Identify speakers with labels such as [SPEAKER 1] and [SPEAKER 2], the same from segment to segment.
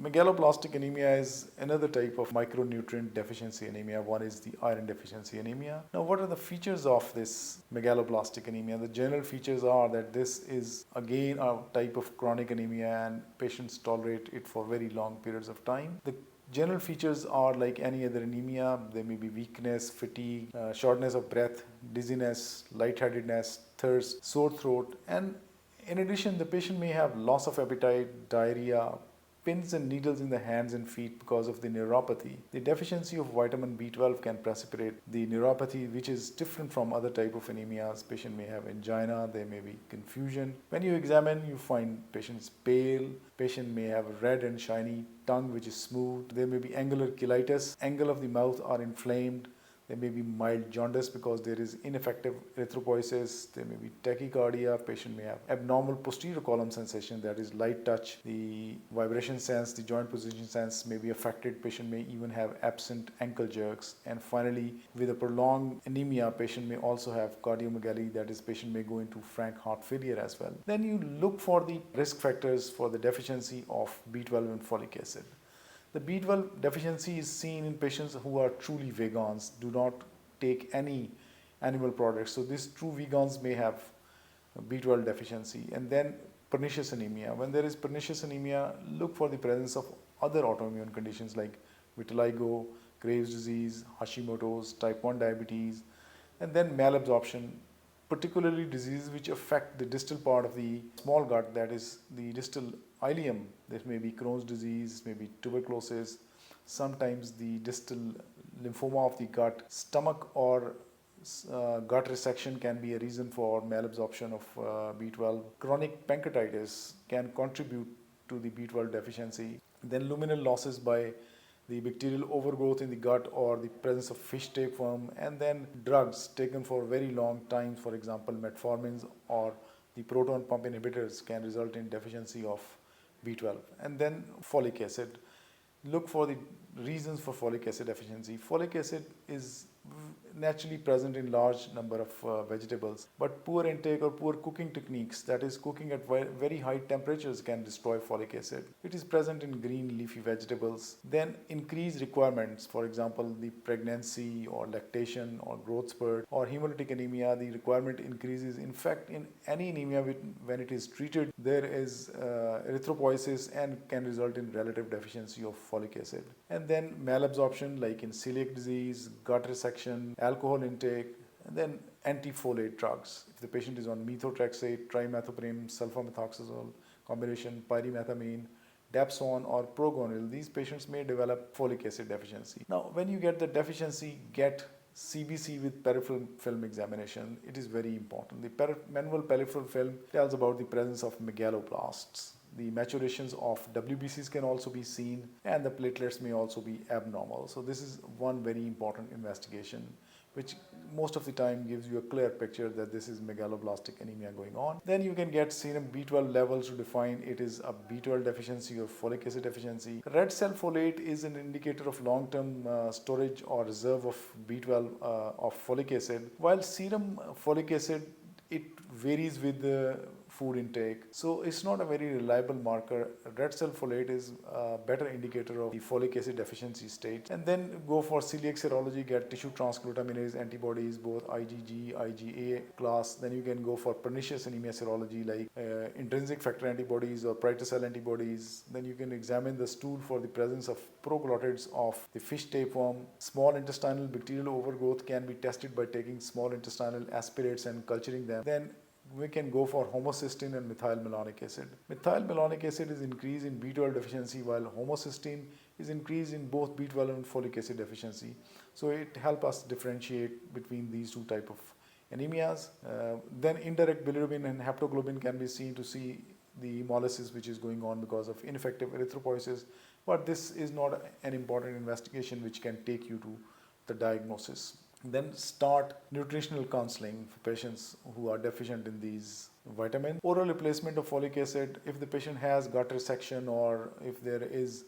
[SPEAKER 1] Megaloblastic anemia is another type of micronutrient deficiency anemia. One is the iron deficiency anemia. Now, what are the features of this megaloblastic anemia? The general features are that this is again a type of chronic anemia and patients tolerate it for very long periods of time. The general features are like any other anemia. There may be weakness, fatigue, shortness of breath, dizziness, lightheadedness, thirst, sore throat, and in addition, the patient may have loss of appetite, diarrhea, pins and needles in the hands and feet because of the neuropathy. The deficiency of vitamin B12 can precipitate the neuropathy, which is different from other type of anemias. Patient may have angina, there may be confusion. When you examine, you find patients pale, patient may have a red and shiny tongue which is smooth. There may be angular cheilitis, angle of the mouth are inflamed. There may be mild jaundice because there is ineffective erythropoiesis. There may be tachycardia. Patient may have abnormal posterior column sensation, that is light touch. The vibration sense, the joint position sense may be affected. Patient may even have absent ankle jerks. And finally, with a prolonged anemia, patient may also have cardiomegaly, that is patient may go into frank heart failure as well. Then you look for the risk factors for the deficiency of B12 and folic acid. The B12 deficiency is seen in patients who are truly vegans, do not take any animal products. So these true vegans may have B12 deficiency. And then pernicious anemia. When there is pernicious anemia, look for the presence of other autoimmune conditions like vitiligo, Graves' disease, Hashimoto's, type 1 diabetes, and then malabsorption, particularly diseases which affect the distal part of the small gut, that is the distal ileum. There may be Crohn's disease, maybe tuberculosis, sometimes the distal lymphoma of the gut, stomach or gut resection can be a reason for malabsorption of B12. Chronic pancreatitis can contribute to the B12 deficiency. Then luminal losses by the bacterial overgrowth in the gut or the presence of fish tapeworm, and then drugs taken for very long time, for example metformins or the proton pump inhibitors can result in deficiency of B12. And then folic acid. Look for the reasons for folic acid deficiency. Folic acid is naturally present in large number of vegetables, but poor intake or poor cooking techniques, that is cooking at very high temperatures, can destroy folic acid. It is present in green leafy vegetables. Then increased requirements, for example the pregnancy or lactation or growth spurt or hemolytic anemia, the requirement increases. In fact, in any anemia when it is treated, there is erythropoiesis and can result in relative deficiency of folic acid. And then malabsorption like in celiac disease, gut resection, alcohol intake, and then anti-folate drugs. If the patient is on methotrexate, trimethoprim, sulfamethoxazole combination, pyrimethamine, dapsone or progonil, these patients may develop folic acid deficiency. Now, when you get the deficiency, get CBC with peripheral film examination. It is very important. The manual peripheral film tells about the presence of megaloblasts. The maturations of WBCs can also be seen, and the platelets may also be abnormal. So this is one very important investigation, which most of the time gives you a clear picture that this is megaloblastic anemia going on. Then you can get serum B12 levels to define it is a B12 deficiency or folic acid deficiency. Red cell folate is an indicator of long-term storage or reserve of B12 of folic acid, while serum folic acid, it varies with the food intake. So it's not a very reliable marker. Red cell folate is a better indicator of the folic acid deficiency state. And then go for celiac serology, get tissue transglutaminase antibodies, both IgG, IgA class. Then you can go for pernicious anemia serology like intrinsic factor antibodies or Praetor antibodies. Then you can examine the stool for the presence of proglottids of the fish tapeworm. Small intestinal bacterial overgrowth can be tested by taking small intestinal aspirates and culturing them. Then we can go for homocysteine and methylmalonic acid. Methylmalonic acid is increased in B12 deficiency, while homocysteine is increased in both B12 and folic acid deficiency. So it helps us differentiate between these two types of anemias. Then indirect bilirubin and haptoglobin can be seen to see the hemolysis which is going on because of ineffective erythropoiesis, but this is not an important investigation which can take you to the diagnosis. Then start nutritional counseling for patients who are deficient in these vitamins. Oral replacement of folic acid, if the patient has gut resection or if there is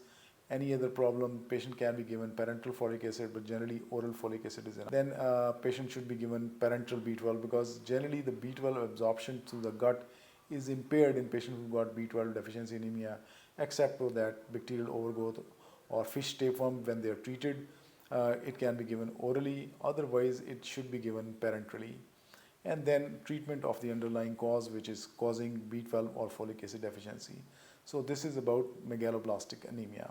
[SPEAKER 1] any other problem, patient can be given parenteral folic acid, but generally oral folic acid is enough. Then patient should be given parenteral B12 because generally the B12 absorption through the gut is impaired in patients who got B12 deficiency anemia, except for that bacterial overgrowth or fish tapeworm, when they are treated, it can be given orally, otherwise it should be given parenterally. And then treatment of the underlying cause, which is causing B12 or folic acid deficiency. So this is about megaloblastic anemia.